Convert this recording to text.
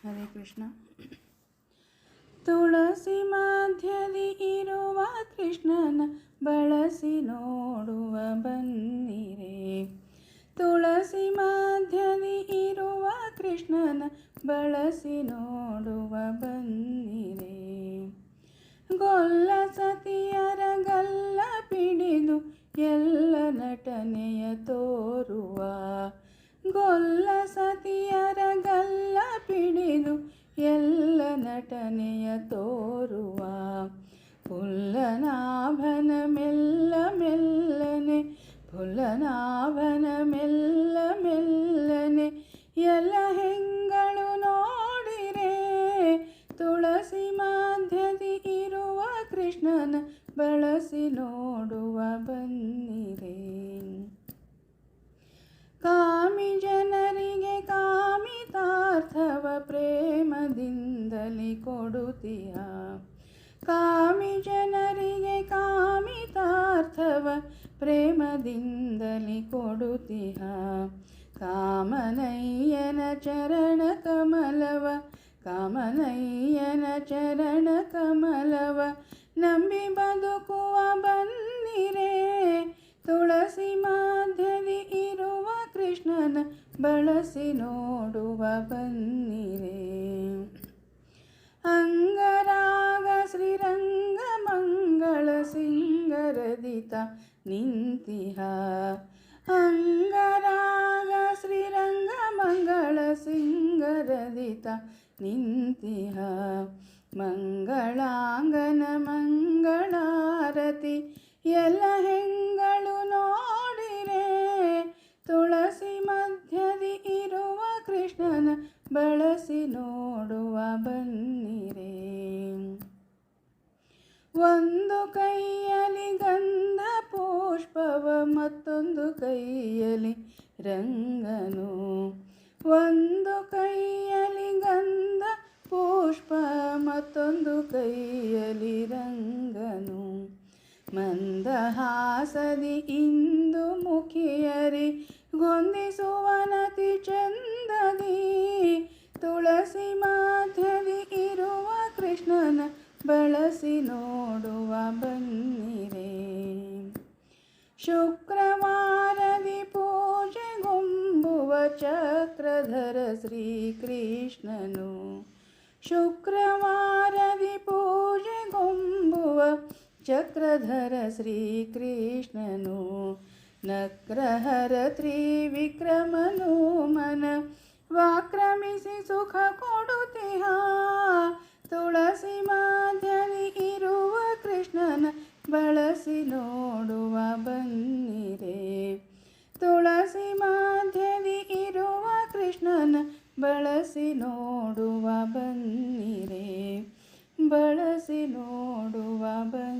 ಹರೇ ಕೃಷ್ಣ. ತುಳಸಿ ಮಧ್ಯದಿ ಇರುವ ಕೃಷ್ಣನ ಬಳಸಿ ನೋಡುವ ಬನ್ನಿರೆ. ತುಳಸಿ ಮಧ್ಯದಿ ಇರುವ ಕೃಷ್ಣನ ಬಳಸಿ ನೋಡುವ ಬನ್ನಿರೆ. ಗೊಲ್ಲ ಸತಿಯರ ಗಲ್ಲ ಪಿಡಿದು ಎಲ್ಲ ನಟನೆಯ ತೋರುವ. ಗೊಲ್ಲ ಸತಿಯರ ಗಲ್ಲ ಪಿಡಿದು ಎಲ್ಲ ನಟನೆಯ ತೋರುವ. ಪುಲ್ಲನಾಭನ ಮೆಲ್ಲ ಮೆಲ್ಲನೆ, ಪುಲ್ಲನಾಭನ ಮೆಲ್ಲ ಮೆಲ್ಲನೆ ಎಲ್ಲ ಹೆಂಗಳು ನೋಡಿರೆ. ತುಳಸಿ ಮಧ್ಯದಿ ಇರುವ ಕೃಷ್ಣನ ಬಳಸಿ ನೋಡುವ ಬನ್ನಿರೆ. ಕಾಮಿ ಜನರಿಗೆ ಕಾಮಿತಾರ್ಥವ ಪ್ರೇಮದಿಂದಲಿ ಕೊಡುತ್ತೀಯ. ಕಾಮಿ ಜನರಿಗೆ ಕಾಮಿತಾರ್ಥವ ಪ್ರೇಮದಿಂದಲಿ ಕೊಡುತ್ತೀಯ. ಕಾಮನಯ್ಯನ ಚರಣ ಕಮಲವ, ಕಾಮನಯ್ಯನ ಚರಣ ಕಮಲವ ನಂಬಿ ಬದುಕುವ ಬನ್ನಿರೆ. ತುಳಸಿ ಮಧ್ಯದಿ ಇರುವ ಕೃಷ್ಣನ ಬಳಸಿ ನೋಡುವ ಬನ್ನಿರೆ. ಅಂಗರಾಗ ಶ್ರೀರಂಗ ಮಂಗಳ ಸಿಂಗರದಿತ ನಿಂತಿಹ. ಅಂಗರಾಗ ಶ್ರೀರಂಗ ಮಂಗಳ ಸಿಂಗರದಿತ ನಿಂತಿಹ. ಮಂಗಳಾಂಗನ ಮಂಗಳಾರತಿ ಎಲ್ಲ ಹೆಂಗಳು ನೋಡಿರೆ. ತುಳಸಿ ಮಧ್ಯದಿ ಇರುವ ಕೃಷ್ಣನ ಬಳಸಿ ನೋಡುವ ಬನ್ನಿರೆ. ಒಂದು ಕೈಯಲ್ಲಿ ಗಂಧ ಪುಷ್ಪವ ಮತ್ತೊಂದು ಕೈಯಲ್ಲಿ ರಂಗನು. ಒಂದು ಕೈಯಲ್ಲಿ ಗಂಧ ಪುಷ್ಪ ಮತ್ತೊಂದು ಕೈಯಲ್ಲಿ ರಂಗನು. ಮಂದಹಾಸದಿ ಇಂದು ಮುಖಿಯರಿ ಗೊಂದಿಸುವನತಿ ಚಂದದಿ. ತುಳಸಿ ಮಧ್ಯದಿ ಇರುವ ಕೃಷ್ಣನ ಬಳಸಿ ನೋಡುವ ಬನ್ನಿರೆ. ಶುಕ್ರವಾರದಿ ಪೂಜೆಗೊಂಬುವ ಚಕ್ರಧರ ಶ್ರೀಕೃಷ್ಣನು. ಶುಕ್ರವಾರದಿ ಪೂಜೆಗೊಂಬುವ ಚಕ್ರಧರ ಶ್ರೀಕೃಷ್ಣನು. ನಕ್ರಹರ ತ್ರಿವಿಕ್ರಮನು ಮನ ವಾಕ್ರಮಿಸಿ ಸುಖ ಕೊಡುತ್ತಿಹ. ತುಳಸಿ ಮಧ್ಯದಿ ಇರುವ ಕೃಷ್ಣನ ಬಳಸಿ ನೋಡುವ ಬನ್ನಿರೆ. ತುಳಸಿ ಮಧ್ಯದಿ ಇರುವ ಕೃಷ್ಣನ ಬಳಸಿ ನೋಡುವ ಬನ್ನಿರೆ. ಬಳಸಿ ನೋಡುವ ಬನ್ನಿರೆ.